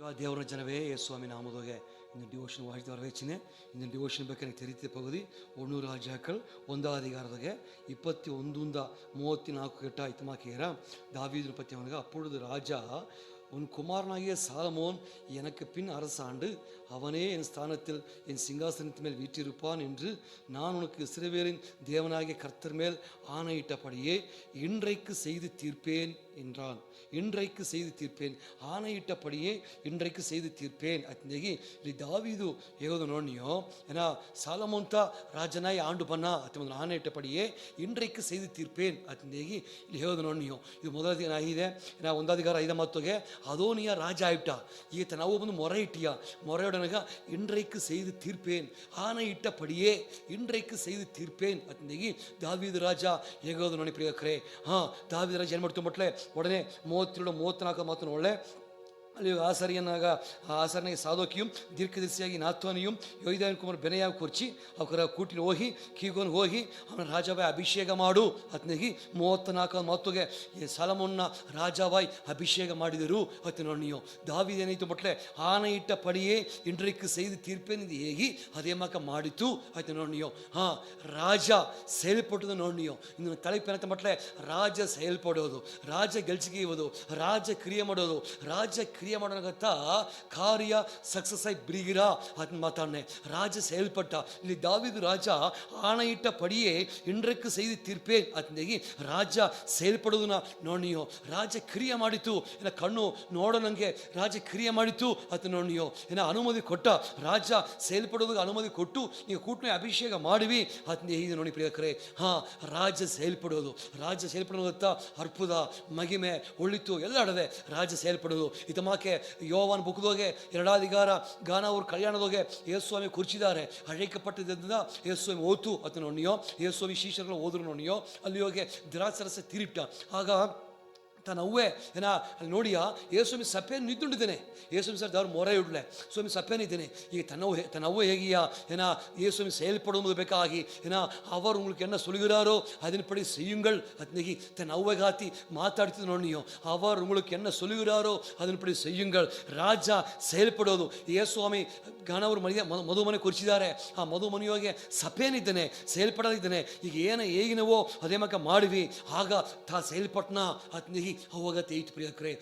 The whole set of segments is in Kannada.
இவா தேவன ஜனவே இயேசுவாமி நாமதோக இந்த டிவோஷன் வாழ்த்து வர வச்சுன்னு இந்த டிவோஷன் ಬಗ್ಗೆ எனக்கு தெரித்த பகுதி 1 ರಾಜಾக்கள் 1 அதிகாரದಾಗ 21-34 ಕೆಟ್ಟ ಇತಮಾಕಿಯರ தாவீது பற்றி அவனுக்கு அப்பொழுது ராஜா உன் குமாரனாகிய சாலமோன் எனக்கு பின் அரசாண்டு அவனே என் ஸ்தானத்தில் என் சிங்காசனத்தின் மேல் வீற்றிருப்பான் என்று நான் உனக்கு இஸ்ரவேலின் தேவனாகிய கர்த்தர் மேல் ஆணையிட்டபடியே இன்றைக்கு செய்து தீர்ப்பேன் என்றான். இன்றைக்கு செய்து தீர்ப்பேன், ஆணையிட்டபடியே இன்றைக்கு செய்து தீர்ப்பேன் ಅತ್ನೇಗಿ ಇಲ್ಲಿ ದಾವೀದು ಹೇಗೋದು ನೋಡ್ನಿಯೋ ಏನಾ ಸಾಲಮೋಂತ ರಾಜನಾಯಿ ಆಂಡು ಬನ್ನ ಅತ್ತ ಆணையிட்டபடியே இன்றைக்கு செய்து தீர்ப்பேன் ಅತ್ನೇಗಿ ಇಲ್ಲಿ ಹೇಗೋದು ನೋಡ್ನಿಯೋ. ಇದು ಮೊದಲ ದಿನ ಆಗಿದೆ ಏನಾ 1 ಅಧಿಕಾರ 5 ಮಾತುಗೆ அதோனியா ராஜா ஆயிட்டா. ஈத்த ನಾವು ಬಂದು ಮೊರೆ ಇಟ್ಟಿಯಾ, ಮೊರೆಯೊಡನಗ இன்றைக்கு செய்து தீர்ப்பேன், ஆணையிட்டபடியே இன்றைக்கு செய்து தீர்ப்பேன் ಅತ್ನೇಗಿ ದಾವೀದು ರಾಜಾ ಹೇಗೋದು ನೋಡಿ ಪ್ರಿಯಕರೇ. ದಾವೀದು ರಾಜ ಏನು ಮಾಡ್ತು ಮಟ್ಲೆ உடனே 32-34 ಮಾತು ಒಳ್ಳೆ ಅಲ್ಲಿ ಆಸರನಿಗೆ ಸಾದೋಕಿಯು ದೀರ್ಘದರ್ಶಿಯಾಗಿ ನಾಥೋನಿಯು ಯೋಯ್ದಾವಿನ ಕುಮಾರ್ ಬೆನೆಯಾಗಿ ಕೂರ್ಚಿ ಅವರ ಕೂಟಿನ ಹೋಗಿ ಕೀಗೋನ್ ಹೋಗಿ ಅವನ ರಾಜಾವಾಯ್ ಅಭಿಷೇಕ ಮಾಡು ಅತ್ನಿಗೆ 34 ಮಾತುಗೆ ಸಾಲಮೋನ್ನ ರಾಜಾವಾಯ್ ಅಭಿಷೇಕ ಮಾಡಿದರು ಅತ್ತೆ ನೋಡಿಯೋ. ದಾವೀದು ಏನಾಯಿತು ಮಟ್ಲೆ ಆನೆಯಿಟ್ಟ ಪಡಿಯೇ ಇಂಡ್ರಿಕ್ಕು செய்து தீர்ப்பேன் இது ಹೇಗಿ ಅದೇ ಮಾಕ ಮಾಡಿತು ಅತ್ತೆ ನೋಡಿಯೋ. ರಾಜ செயல்பட்டது ನೋಡಿಯೋ. ಇನ್ನು ತಲೆಪೇನಂತ ಮಟ್ಲೆ ರಾಜ செயல்ಪಡೋದು, ರಾಜ ಗೆಲ್ಚಿಗೆಯುವುದು, ರಾಜ ಕ್ರಿಯೆ ಮಾಡೋದು, ರಾಜ ಕ್ರಿಯೆ ಮಾಡೋಣಗತ್ತ ಕಾರ್ಯ ಸಕ್ಸಸ್ ಆಗಿ ಬಿರಿಗಿರ ಅದನ್ನ ಮಾತಾಡನೆ. ರಾಜ செயல்பட்ட ಇಲ್ಲಿ ದಾವೀದು ರಾಜ ಆணையிட்ட படியே இன்றைக்கு செய்து தீர்ப்பேன் ಅತ್ನೇಗಿ ರಾಜ செயல்ಪಡೋದನ್ನ ನೋಡಿಯೋ. ರಾಜ ಕ್ರಿಯೆ ಮಾಡಿತು ಏನ ಕಣ್ಣು ನೋಡೋನಂಗೆ ರಾಜ ಕ್ರಿಯೆ ಮಾಡಿತು ಅತ್ ನೋಡಿಯೋ. ಏನ ಅನುಮತಿ ಕೊಟ್ಟ ರಾಜ செயல்பಡೋದಕ್ಕೆ ಅನುಮತಿ ಕೊಟ್ಟು ನೀವು ಕೂಟನೆ ಅಭಿಷೇಕ ಮಾಡಿವಿ ಅತ್ನೇಗಿ ನೋಡಿ ಪ್ರಿಯಕರೇ. ರಾಜ செயல்பಡೋದು, ರಾಜ செயல்பಡೋದತ್ತ ಅರ್ಪುದ ಮಹಿಮೆ ಒಳ್ಳಿತು ಎಲ್ಲ ಆಡದೆ ರಾಜ செயல்பಡೋದು. ಇತಮಾಕೆ ಯೋವಾನ್ ಬುಕ್ದೋಗೆ 2 ಅಧಿಕಾರ ಗಾನಾವೂರ್ ಕಲ್ಯಾಣದೋಗೆ ಯೇಸುಸ್ವಾಮಿ ಕುರ್ಚಿದ್ದಾರೆ. ಅழைக்கப்பட்டದಿಂದ ಯೇಸುಸ್ವಾಮಿ ಓತು ಅತ ನೋಡಿಯೋ. ಯೇಸುಸ್ವಾಮಿ ಶಿಷ್ಯರುಗಳು ಹೋದ್ರು ನೋಡಿಯೋ. ಅಲ್ಲಿ ಹೋಗಿ ದ್ರಾಕ್ಷರಸ ತಿರಿಟ್ಟ. ಆಗ ತನ್ನ ಅವ್ವೆ ಏನ ಅಲ್ಲಿ ನೋಡಿಯಾ ಯೇಸುಸ್ವಾಮಿ ಸಪ್ಪೆಯನ್ನು ನಿಂತುಕೊಂಡಿದ್ದೇನೆ. ಯೇಸುಸ್ವಾಮಿ ಸರ್ ಅವ್ರು ಮೊರೆ ಇಡ್ಲೆ ಸ್ವಾಮಿ ಸಪ್ಪೆನಿದ್ದೇನೆ. ಈಗ தன் அவ்வை ஏகியா ஏன்னா இயேசுவின் செயல்படுவது ಬೇಕಾಗಿ ஏன்னா அவர் உங்களுக்கு என்ன சொல்கிறாரோ அதன்படி செய்யுங்கள் அத்னகி தன் அவ்வை காத்தி மாತಾಡ್ತಿದ್ದು ನೋಡಿಯೋ. அவர் உங்களுக்கு என்ன சொல்கிறாரோ அதன்படி செய்யுங்கள். ರಾಜ செயல்ಪಡೋದು. ಯೇಸುಸ್ವಾಮಿ ಗಾನವರು ಮಧುಮನೆ ಕುರ್ಚಿದ್ದಾರೆ. ಆ ಮಧುಮನೆಯೋಗೆ ಸಪ್ಪೇನಿದ್ದೇನೆ, செயல்ಪಡಲಿದ್ದೇನೆ. ಈಗ ಏನು ಹೇಗಿನವೋ ಅದೇ ಮಕ್ಕ ಮಾಡಿವಿ. ಆಗ ತಾ செயல்ಪಟ್ನ ಅತ್ನಿಗಿ ಅವಾಗ ತೇಯ್ತು ಪ್ರಿಯಕರೇ.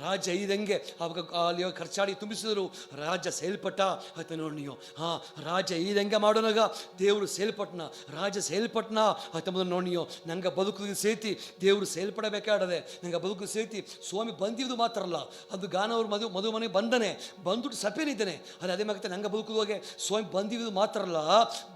ರಾಜ ಇದಂಗೆ ಅವಾಗ ಅಲ್ಲಿ ಖರ್ಚಾಡಿ ತುಂಬಿಸಿದರು. ರಾಜ செயல்பட்ட ಅತ್ತ ನೋಡಿಯೋ. ರಾಜ ಇದಂಗೆ ಮಾಡೋನಾಗ ದೇವರು செயல்பಟ್ನ. ರಾಜ செயல்பಟ್ನ ಅತ್ತ ಮೊದಲು ನೋಡಿಯೋ. ನಂಗೆ ಬದುಕು ಸೇತಿ ದೇವರು செயல்ಪಡಬೇಕಾಡದೆ. ನಂಗೆ ಬದುಕು ಸೇತಿ ಸ್ವಾಮಿ ಬಂದಿದ್ದು ಮಾತ್ರ ಅಲ್ಲ, ಅದು ಗಾನವ್ರ ಮದುಮನೆ ಬಂದನೆ ಬಂದುಬಿಟ್ಟು ಸಪೇನಿದ್ದೇನೆ. ಅದು ಅದೇ ಮಗತ್ತೆ ನಂಗೆ ಬದುಕುವಾಗ ಸ್ವಾಮಿ ಬಂದಿದ್ದು ಮಾತ್ರ ಅಲ್ಲ,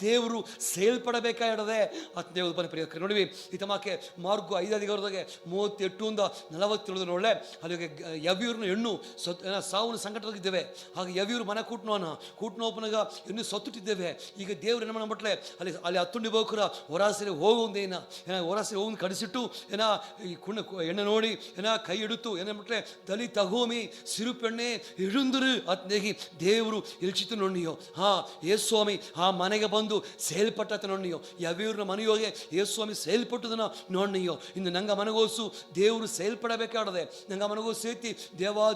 ದೇವರು செயல்பಡಬೇಕಾಡದೆ ಅತ್ ದೇವರು ಬನ್ನಿ ಪ್ರಿಯಕರೇ. ನೋಡಿವಿ ಇತಮಾಕೆ ಮಾರ್ಗು 5 ಅಧಿಕಾರದಾಗೆ 38-47 ನೋಡ್ಲೆ ಅಲ್ಲಿಗೆ ಯವ್ಯೂರ್ನ ಹೆಣ್ಣು ಸಾವನ್ನ ಸಂಕಟದಾಗಿದ್ದೇವೆ. ಹಾಗೆ ಯವ್ಯೂರು ಮನೆ ಕೂಟ್ನೋಪನಾಗ ಇನ್ನೂ ಸತ್ತುಟ್ಟಿದ್ದೇವೆ. ಈಗ ದೇವ್ರು ಏನು ಮಾಡ್ಬಿಟ್ಲೆ ಅಲ್ಲಿ ಹತ್ತುಂಡಿ ಬೋಕರ ಹೊರಾಸರಿ ಹೋಗುವಂದೇನ ಹೊರಾಸರಿ ಹೋಗಿ ಕಡಿಸಿಟ್ಟು ಏನ ಈ ಎಣ್ಣೆ ನೋಡಿ ಏನ ಕೈ ಹಿಡಿತು ಏನ್ಬಿಟ್ಲೆ ತಲಿ ತಗೋಮಿ ಸಿರುಪೆಣ್ಣೆ ಹಿಡಿಂದರು ಅತ್ನೇಗಿ ದೇವರು ಇಲ್ಚಿತು ನೋಡಿಯೋ. ಯೇಸುಸ್ವಾಮಿ ಆ ಮನೆಗೆ ಬಂದು செயல்பட்ட ನೋಡಿಯೋ. ಯವ್ಯೂರ್ನ ಮನೆಯೋಗೆ ಯೇಸುಸ್ವಾಮಿ செயல்பಟ್ಟದನ್ನ ನೋಡಿಯೋ. ಇನ್ನು ನಂಗೆ ಮನೆಗೋಸು ದೇವರು செயல்பಡಬೇಕಾಡದೆ. ನಂಗೆ ಮನೆಗೋಸು ಸೇತಿ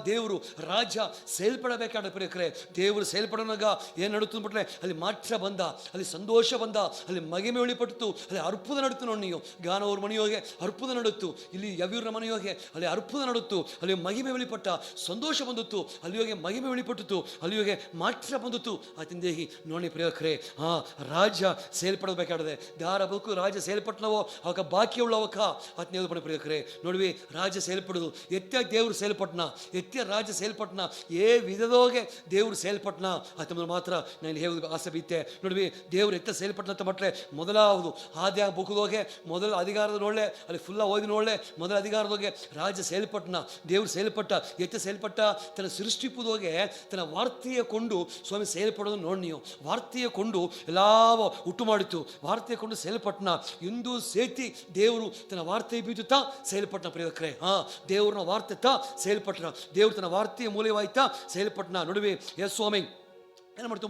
ದೇವರು ರಾಜ செயல்பಡಬೇಕಾದ ಪ್ರಿಯಕರೇ. ದೇವರು செயல்பಡೋನಾಗ ಏನು ನಡುತ್ತು ಬಿಟ್ರೆ ಅಲ್ಲಿ ಮಾತ್ರ ಬಂದ, ಅಲ್ಲಿ ಸಂತೋಷ ಬಂದ, ಅಲ್ಲಿ ಮಹಿಮೆ வெளிப்பட்டு ಅಲ್ಲಿ ಅರ್ಪುದ ನಡುತ್ತು ನೋಡಿಯೋ. ಗಾನವ್ರ ಮನೆಯೋಗೆ ಅರ್ಪುದ ನಡುತ್ತು, ಇಲ್ಲಿ ಯವ್ಯೂರ್ನ ಮನೆಯೋಗೆ ಅಲ್ಲಿ ಅರ್ಪುದ ನಡುತ್ತು, ಅಲ್ಲಿ ಮಹಿಮೆ வெளிப்பட்ட ಸಂತೋಷ ಬಂದಿತ್ತು, ಅಲ್ಲಿ ಹೋಗಿ ಮಹಿಮೆ வெளிப்பಟ್ಟು ಅಲ್ಲಿ ಹೋಗಿ ಮಾತ್ರ ಬಂದಿತ್ತು ಅತಿಂದೇಹಿ ನೋಡಿ ಪ್ರಿಯಕರೇ. ರಾಜ செயல்பಡಬೇಕಾಡದೆ ದಾರ ಬದುಕು ರಾಜ செயல்பಟ್ಟನವೋ ಅವಾಗ ಬಾಕಿ ಉಳ್ಳವಕ್ಕ ಅತ್ನೇದು ಪಣ ಪ್ರಿಯಕರೇ. ನೋಡ್ವಿ ರಾಜ செயல்படுದು ಎತ್ತ ದೇವರು செயல்பಟ್ಟನ, ಎತ್ತ ರಾಜ செயல்பಟ್ಟನ, ಏ ವಿಧದೋಗೆ ದೇವರು செயல்பಟ್ಟನ ಅತ್ತ ಮಾತ್ರ ನಾನು ಹೇಳುದು ಆಸೆ ಬಿತ್ತೆ. ನೋಡ್ವಿ ದೇವರು ಎತ್ತ செயல்பಟ್ಟನಂತ ಮಟ್ಲೆ ಮೊದಲಾವುದು ಆದ್ಯ ಬುಕ್ದೋಗೆ ಮೊದಲ ಅಧಿಕಾರದ ನೋಡ್ಲೆ ಅಲ್ಲಿ ಫುಲ್ಲ ಓದಿ ನೋಡ್ಲೆ ಮೊದಲ ಅಧಿಕಾರದೋಗೆ ರಾಜ செயல்பಟ್ಟನ, ದೇವರು செயல்பಟ್ಟ. ಎತ್ತ செயல்பಟ್ಟ ತನ್ನ ಸೃಷ್ಟಿಪುದೋಗೆ ತನ್ನ ವಾರ್ತೆಯ ಕೊಂಡು ಸ್ವಾಮಿ செயல்பಡೋದು ನೋಡ್ನಿಯೋ. ವಾರ್ತೆಯ ಕೊಂಡು ಎಲ್ಲಾವ ಹುಟ್ಟು ಮಾಡಿತು, ವಾರ್ತೆಯ ಕೊಂಡು செயல்பಟ್ಟನ. ಇಂದು ಸೇತಿ ದೇವರು ತನ್ನ ವಾರ್ತೆ ಬೀದುತ್ತಾ செயல்பಟ್ಟನ ಪ್ರಿಯಕರೇ. ದೇವ್ರನ್ನ ವಾರ್ತೆ ತಾ செயல்பಟ್ಟನ. ದೇವ್ರು ತನ್ನ ವಾರ್ತೆಯ ಮೂಲವಾಯ್ತಾ செயல்பಟ್ಟನ. ನೋಡುವೆ ಯೇಸುಸ್ವಾಮಿ என்ன ಮಾಡ್ತು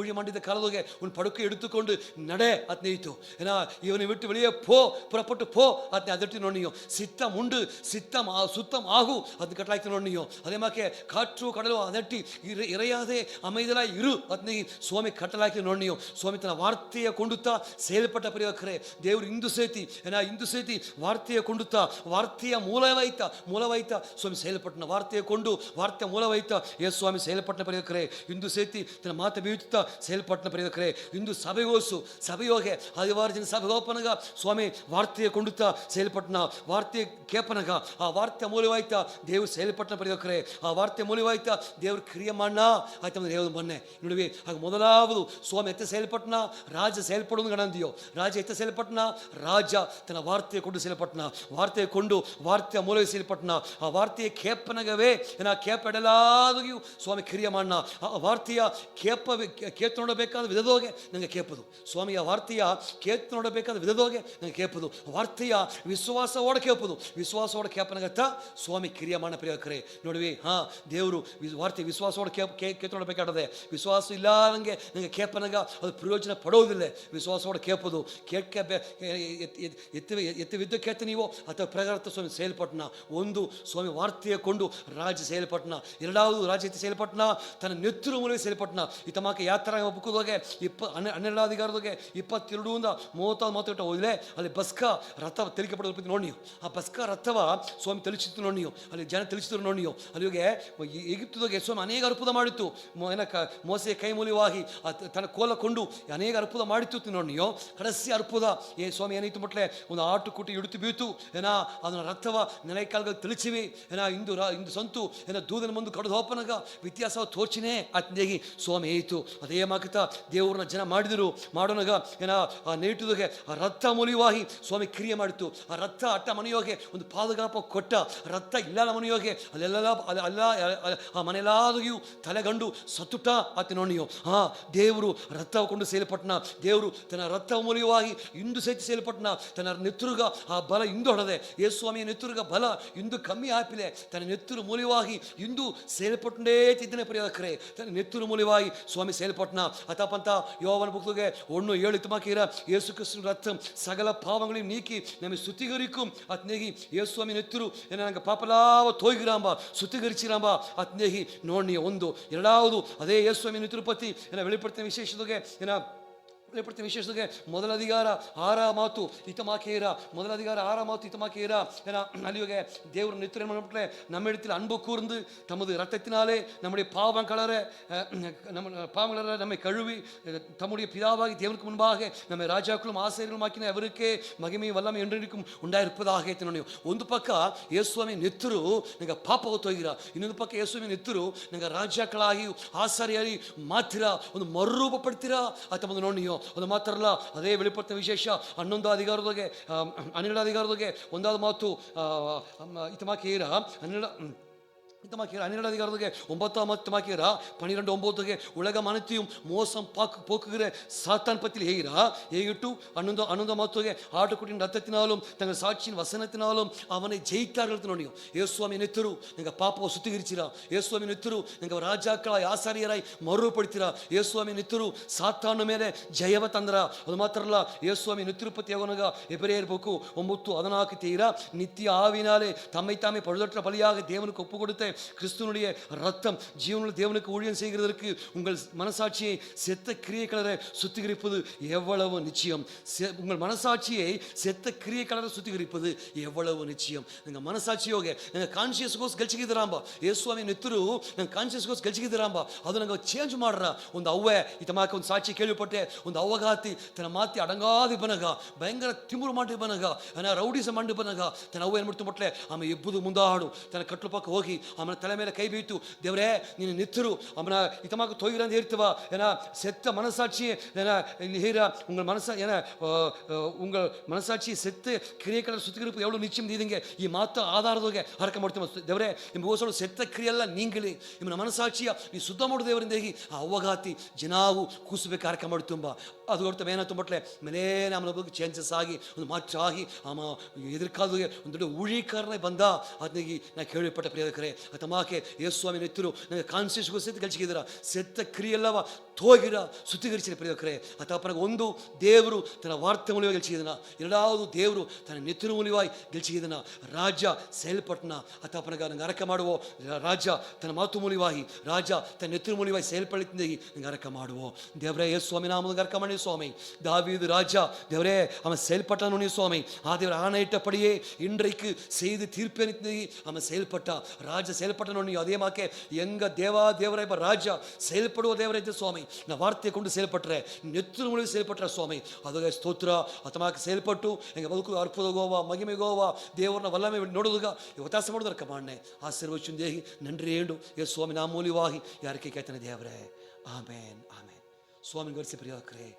ஊழிய ಮಾಡಿದ ಕಾಲದೊಳಗೆ ಒಂದು ಪಡುಕೆ எடுத்துக்கொண்டு நட அத்னைத்து ஏன்னா இவனை விட்டு வெளியே போ புறப்பட்டு போ அத்னை அதட்டி நோண்ணியோ சித்தம் உண்டு சித்தம் சுத்தம் ஆகு அது கட்டளாய்த்து நோண்ணியோ அதே மாதிரி காற்று கடலோ அதட்டி இறையாதே அமைதலாய் இரு அத்னை சுவாமி கட்டளாய்த்து நோண்ணியோ சுவாமி ತನ್ನ ವಾರ್ತೆಯ ಕೊಂಡುತ್ತಾ செயல்பட்ட ಪ್ರಿಯಕರೇ ದೇವರು ಇಂದು ಸೇತಿ ವಾರ್ತೆಯ ಕೊಂಡುತ್ತಾ ವಾರ್ತೆಯ ಮೂಲವಾಯ್ತ ಸ್ವಾಮಿ செயல்பಟ್ಟನ ವಾರ್ತೆಯ ಕೊಂಡು ವಾರ್ತೆಯ ಮೂಲವಾಯ್ತ ಯೇಸು ಸ್ವಾಮಿ செயல்பಟ್ಟನ ಪ್ರಿಯಕರೇ ಇಂದು ಸೇತಿ ತನ್ನ ಮಾತು ಬೀಳುತ್ತಾ செயல்பಟ್ಟನ ಪ್ರಿಯಕರೇ ಇಂದು ಸಭೆಯೋಗೆ ಹದಿವಾರು ಜನ ಸಭೆಗೋಪನಗ ಸ್ವಾಮಿ ವಾರ್ತೆಯ ಕೊಂಡುತ್ತಾ செயல்பಟ್ಟನ ವಾರ್ತೆಯ ಕೇಪನಗ ಆ ವಾರ್ತೆ ಮೂಲವಾಯ್ತ ದೇವರು செயல்பಟ್ಟன ಪ್ರಿಯಕರೇ ಆ ವಾರ್ತೆ ಮೂಲವಾಯ್ತ ದೇವರು ಕ್ರಿಯೆ ಮಾಡಣ ಆಯ್ತು ದೇವರು ಮೊನ್ನೆ ನೋಡುವೆ ಆಗ ಮೊದಲಾவது ಸ್ವಾಮಿ ಎತ್ತ செயல்பಟ್ಟನ ರಾಜ செயல்படுவது கணந்தியோ ராஜ எத்த செயல்பட்டன ராஜா தன வார்த்தையை கொண்டு செயல்பட்டன வார்த்தையை கொண்டு வார்ತೆಯ ಮೂಲ செயல்பட்டன ಆ ವಾರ್ತೆಯ ಕೇಪನಗವೇ ಕೇಪಡಲಾದಗಿಯೂ ಸ್ವಾಮಿ ಕ್ರಿಯೆ ಮಾಡಣ ಆ ವಾರ್ತೆಯ ಕೇತು ನೋಡಬೇಕಾದ ವಿಧದೋಗೆ ನನಗೆ ಕೇಪದು ಸ್ವಾಮಿಯ ವಾರ್ತೆಯ ಕೇತು ನೋಡಬೇಕಾದ ವಿಧದೋಗೆ ನನಗೆ ಕೇಪದು ವಾರ್ತೆಯ ವಿಶ್ವಾಸವೋಡ ಕೇಪನಗತ್ತ ಸ್ವಾಮಿ ಕ್ರಿಯೆ ಮಾಡ ಪ್ರಿಯಕರೇ ನೋಡುವಿ ದೇವರು ವಾರ್ತೆ ವಿಶ್ವಾಸವೋಡ ಕೇತು ನೋಡಬೇಕಾಡದೆ ವಿಶ್ವಾಸ ಇಲ್ಲ ನನಗೆ ಕೇಪನಗ ಅದು ಪ್ರಯೋಜನ ಪಡೋದಿಲ್ಲ ವಿಶ್ವಾಸವೋಡ ಕೇಪದು ಎತ್ತವಿದ್ದ ಕೇತ ನೀವು ಅಥವಾ ಪ್ರಗಾರತ ಸ್ವಾಮಿ செயல்பட்டன ಒಂದು ಸ್ವಾಮಿ ವಾರ್ತೆಯ ಕೊಂಡು ರಾಜ செயல்பட்டன ಎರಡಾவது ರಾಜ செயல்பட்டன ತನ್ನ ನೆತ್ತರು ಮೂಲಕ செயல்பட்டன ಇತಮಾಕ ಯಾತ್ರಾ ಬುಕ್ಕದೊಳಗೆ 12 ಅಧಿಕಾರದೊಳಗೆ 22-30 ಹೋದ್ರೆ ಅಲ್ಲಿ ಬಸ್ಕ ರಥ ತೆಲಿಕಪಡೋದು ನೋಡಿಯೋ ಆ ಬಸ್ಕ ರಥವ ಸ್ವಾಮಿ ತಲಿಸಿತ್ತು ನೋಡಿಯೋ ಅಲ್ಲಿ ಜನ ತಲಿಸಿದ್ರು ನೋಡಿಯೋ ಅಲ್ಲಿಗೆ ಈಗಿಪ್ತದೊಳಗೆ ಸ್ವಾಮಿ ಅನೇಕ ಅದ್ಭುತ ಮಾಡಿತ್ತು ಮೋಸೆ ಕೈ ಮೂಲವಾಗಿ ತನ್ನ ಕೋಲ ಕೊಂಡು ಅನೇಕ ಅದ್ಭುತ ಮಾಡಿತ್ತು ನೋಡಿಯೋ ಕಡಸಿ ಅದ್ಭುತ ಸ್ವಾಮಿ ಏನಾಯ್ತು ಮಟ್ಲೆ ಒಂದು ಆಟುಕುಟಿ ಇಡುತ್ತು ಬೀತು ಅದನ್ನ ರಥವ ನೆಲಕಾಲ್ಗಳು ತಿಳಿಸಿವಿ ಇಂದು ಸಂತು ದೂದನ ಮುಂದೆ ಕಡಿದು ಹೋಪನಾಗ ವ್ಯತ್ಯಾಸ ತೋರ್ಚಿನೇ ಅತ್ನೇಗಿ ಸ್ವಾಮಿ ಏಯ್ತು ಅದೇ ಮಾಕತ ದೇವ್ರನ್ನ ಜನ ಮಾಡೋನಾಗ ಆ ನೇಟುದಾಗೆ ಆ ರಥ ಮೂಲವಾಗಿ ಸ್ವಾಮಿ ಕ್ರಿಯೆ ಮಾಡಿತ್ತು ಆ ರಥ ಅಟ್ಟ ಮನೆಯೋಗೆ ಒಂದು ಪಾದಗಾಪ ಕೊಟ್ಟ ರಥ ಇಲ್ಲ ಮನೆಯೋಗೆ ಅಲ್ಲ ಆ ಮನೆಯಲ್ಲಾದಗಿಯೂ ತಲೆಗಂಡು ಸತ್ತುಟ ಅತಿ ನೋಡಿಯೋ ದೇವರು ರಥ ಕೊಂಡು ಸೇಲ್ಪಟ್ಟನ ದೇವರು ತನ್ನ ರಥ ಮೂಲವಾಗಿ ಇಂದು ಸಹಿತ ಸೇಲ್ಪಟ್ಟನ ತನ್ನ ನೆತ್ತುರುಗ ಆ ಬಲ ಇಂದು ಹೊಡೆದೆ ಯೇಸು ಸ್ವಾಮಿಯ ನೆತ್ತುರುಗ ಬಲ ಇಂದು ಕಮ್ಮಿ ಆಪಿಲೆ ತನ್ನ ನೆತ್ತುರು ಮೂಲವಾಗಿ ಇಂದು ಸೇಲ್ಪಟ್ಟೇ ತಿದ್ದನೆ ಪ್ರಿಯಕರೇ ತನ್ನ ನೆತ್ತುರು ಮೂಲವಾಗಿ ಸ್ವಾಮಿ ಸೇಲ್ಪಟ್ಟನ ಅತಪಂತ யோவான் புத்தகே 1:7 இத்தமாக்கீர இயேசு கிறிஸ்துவின் ரத்தம் சகல பாவங்களையும் நீக்கி நம்மை சுத்திகரிக்கும் அத்நேகி இயேசு ಸ್ವಾಮಿ ನೆತ್ತರು ನಂಗೆ ಪಾಪಲಾವ ತೋಯ್ಗಿರಾಂಬ ಸುತ್ತಿಗರಿಸಿರಾಂಬ ಅತ್ನೇಹಿ ನೋಡ್ನಿ ಒಂದು ಎರಡಾವುದು ಅದೇ ಯೇಸು ಸ್ವಾಮಿ ನೆತ್ತರುಪತಿ வெளிப்படுத்தின ವಿಶೇಷತೆಗೆ வெளிப்படுத்தின ವಿಶೇಷತೆಗೆ ಮೊದಲ ಅಧಿಕಾರ 6 ಮಾತು ಇತಮಾಕೀರ ಮೊದಲ ಅಧಿಕಾರ 6 ಮಾತು ಇತಮಾಕೀರ ಅಲ್ಲಿಗೆ ದೇವರು ನೆತ್ತರು ಮಾಡಿಬಿಟ್ರೆ நம்ம இடத்தில் அன்பு கூர்ந்து தமது இரத்தத்தினாலே நம்முடைய பாவங்களரை நம்மை கழுவி தம்முடைய பிதாவாகி தேவனுக்கு முன்பாக நம்மை ராஜாக்களும் ஆசிரியர்களுமாக்கின அவருக்கே மகிமை வல்லமை என்றென்றைக்கும் ಉಂಟಾಗಿರುವುದಾಗೆ ತಿನ್ನೋಣ ಒಂದು ಪಕ್ಕ ಯೇಸುಸ್ವಾಮಿ ನೆತ್ತರು ನಂಗೆ ಪಾಪವು ತೊಯ್ಗಿರ ಇನ್ನೊಂದು ಪಕ್ಕ ಯೇಸುಸ್ವಾಮಿ ನೆತ್ತರು ನಂಗೆ ರಾಜ್ಯಾಕಳಾಗಿ ಆಸಾರಿಯಾಗಿ ಮಾತಿರ ಒಂದು ಮರುರೂಪ ಪಡ್ತೀರಾ ಅಥವಾ ಒಂದು ನೋಡಿಯೋ ಅದು ಮಾತ್ರ ಅಲ್ಲ ಅದೇ வெளிப்படுத்தின ವಿಶೇಷ 11 ಅಧಿಕಾರದೊಳಗೆ 12 ಅಧಿಕಾರದೊಳಗೆ ಒಂದಾದ ಮಾತು ಇತಮಾಕೀರ 12 அதிகாரத்துக்கு 9 12:9 உலகம் அனைத்தையும் மோசம் போக்குகிற சாத்தான் பற்றில் ஏகிட்டு 11 மாத்துಗೆ ஆட்டுக்குட்டியின் ரத்தத்தினாலும் தங்கள் சாட்சியின் வசனத்தினாலும் அவனை ஜெயித்தார்கள் நோடியும் ಯೇಸುಸ್ವಾಮಿ ನೆತ್ತರು ನಂಗೆ ಪಾಪವ ಸುತ್ತಿಗಿರಿಸಿರ ಯೇಸುಸ್ವಾಮಿ ನೆತ್ತರು ನಂಗೆ ರಾಜಾಕ್ಕಳಾಗಿ ಆಸಾರಿಯರಾಗಿ ಮರುಪಡ್ತೀರ ಯೇಸುಸ್ವಾಮಿ ನೆತ್ತರು ಸಾತಾನ ಮೇಲೆ ಜಯವ ತಂದ್ರ ಅದು ಮಾತ್ರ ಅಲ್ಲ ಯೇಸುಸ್ವಾಮಿ ನೆತ್ತರುಪತಿ ಆಗೋನಾಗ ಎಬ್ರಿಯರ್ ಬುಕ್ 9:14 ತೀರ ನಿತ್ಯ ஆவினாலே தம்மை தாமே பழுதற்ற பலியாக தேவனுக்கு ஒப்பு கொடுத்த கிறிஸ்துவனுடைய ரத்தம் ஜீவனுள்ள தேவனுக்கு ஊழியம் செய்கிறதற்கு உங்கள் மனசாட்சியை செத்த கிரியைகளரை சுத்திகரிப்பது எவ்வளவு நிச்சயம் உங்கள் மனசாட்சியை செத்த கிரியைகளரை சுத்திகரிப்பது எவ்வளவு நிச்சயம் நீங்கள் மனசாட்சியோக நீங்கள் ಕಾನ್ಶಿಯಸ್ ಗೋಸ್ ಗೆಲ್ಚಿಗಿದ್ದೀರಾಂಬ ಯೇಸುಸ್ವಾಮಿ ನೆತ್ತರು ನಂಗೆ ಕಾನ್ಶಿಯಸ್ ಗೋಸ್ ಗೆಲ್ಚಿಗಿದ್ದೀರಾಂಬ ಅದು ನಂಗೆ ಚೇಂಜ್ ಮಾಡ್ರ ಒಂದು ಅವ್ವೆ ಇತಮಾಕ ಒಂದು ಸಾಕ್ಷಿ ಕೇಳಿಪಟ್ಟೆ ಒಂದು ಅವ್ವಗಾತಿ ತನ್ನ ಮಾತಿ ಅಡಂಗಾದಿ ಬನಗ ಭಯಂಕರ ತಿಮುರು ಮಾಡಿ ಬನಗ ರೌಡಿಸ ಮಂಡಿ ಬನಗ ತನ್ನ ಅವ್ವ ಏನ್ಬಿಡ್ತು ಮಟ್ಲೆ ಆమె ಎಬ್ಬುದು ಮುಂದಾಡು ತನ್ನ ಕಟ್ಲು ಪಕ್ಕ ಹೋಗಿ ಆಮೇಲೆ ತಲೆ ಮೇಲೆ ಕೈ ಬೀತು ದೇವರೇ ನೀನು ನೆತ್ತರು ಆಮೇಲೆ ಇತಮಾಕ ತೊಯ್ಗಿರಂದು ಹೇಳ್ತವ செத்த மனசாட்சி ஹீர உங்கள் உங்கள் மனசாட்சி செத்து கிரியைகளை சுத்திகரிப்பு எவ்வளவு நிச்சயம் தீதுங்க ಈ ಮಾತು ಆಧಾರದೊಳಗೆ ಹರಕೆ ಮಾಡ್ತೀವಿ ದೇವರೇ ನಿಮ್ಮ ಗೋಸಲು ಸೆತ್ತ ಕ್ರಿಯೆಲ್ಲ ನೀಂಗಲಿ ನಿಮ್ಮ ಮನಸಾಕ್ಷಿಯ ಈ ಶುದ್ಧ ಮಾಡು ದೇವರಿಂದ ಆ ಅವ್ವಗಾತಿ ಜನಾವು ಕೂಸಬೇಕು ಹರಕೆ ಮಾಡ್ತುಂಬ ಅದು ಹೊರತು ಏನಾಯ್ತು ಮಟ್ಲೆ ಮೇಲೆ ನಮ್ಮ ಬಗ್ಗೆ ಚೇಂಜಸ್ ಆಗಿ ಒಂದು ಮಾಚಾಗಿ ಎದುರ್ಕಾಲದಲ್ಲಿ ಒಂದು ದೊಡ್ಡ ಊழிಕಾರನೇ ಬಂದ ಅದನಿಗೆ ನಾ ಕೇಳಿಪಟ್ಟ ಪ್ರಿಯಕರೇ ತಮಾಕೆ ಯೇಸುಸ್ವಾಮಿ ನೆತ್ತರು ನನಗೆ ಕಾನ್ಸ್ಟಿಟ್ಯೂಷನ್ಗೂ ಸಹಿತ ಗಳಿಸಿದ್ದೀರ ಸೆತ್ತ ಕ್ರಿಯೆಲ್ಲವ ತೋಗಿರ ಸುತ್ತಿಗರಿಸಿದ ಪ್ರಿಯಕರೇ ಅತಪ್ಪನಾಗ ಒಂದು ದೇವರು ತನ್ನ ವಾರ್ತೆ ಮೂಲವಾಗಿ ಗೆಲ್ಚಿದನ ಎರಡಾவது ದೇವರು ತನ್ನ ನೆತ್ತಿನ ಮೂಲವಾಗಿ ಗೆಲ್ಚಿದನ ರಾಜ செயல்பட்டನ ಅತಪ್ಪನಾಗ ನಂಗೆ ಅರಕ ಮಾಡುವ ರಾಜ ತನ್ನ ಮಾತು ಮೂಲವಾಗಿ ರಾಜ ತನ್ನ ನೆತ್ತಿನ ಮೂಲವಾಗಿ செயல்படுத்தி ನಂಗೆ ಅರಕ ಮಾಡುವ ದೇವರೇ ಯೇಸುಸ್ವಾಮಿ ನಾಮದ ಅರಕ ಮಾಡಿ சுவாமி தாவீது ராஜா தேவரே அவன் செயல்பட்டான் சுவாமி ஆதேவர் ஆணையிட்டபடியே இன்றைக்கு செய்து தீர்ப்பளித்து அவன் செயல்பட்டா ராஜா செயல்பட்டான் அதே மாக்கே எங்க தேவரே ராஜா செயல்படுவ தேவரே சுவாமி நான் வார்த்தையை கொண்டு செயல்பட்டுறேன் நெத்தின மூலம் செயல்பட்டுற சுவாமி அதுவே ಸ್ತೋತ್ರ ಆತಮಾಕ செயல்ಪಟ್ಟು எங்க ಬದುಕು ಅರ್ಪದಗೋವಾ ಮಹಿಮೆಗೋವಾ ದೇವರನ್ನ ವಲ್ಲಮೆ ನೋಡೋದುಗ ವ್ಯತ್ಯಾಸ ಮಾಡೋದಕ್ಕೆ ಮಾಡನೆ ಆಶೀರ್ವಚನ ದೇಹಿ நன்றி ஏண்டு ಯೇಸು ಸ್ವಾಮಿ ನಾಮೂಲ್ಯವಾಗಿ ಯಾರಕ್ಕೆ ಕೇಳ್ತಾನೆ ದೇವರೇ ಆಮೆನ್ ಆಮೆನ್ ಸ್ವಾಮಿ ಗರಿಸಿ ಪ್ರಿಯಕರೇ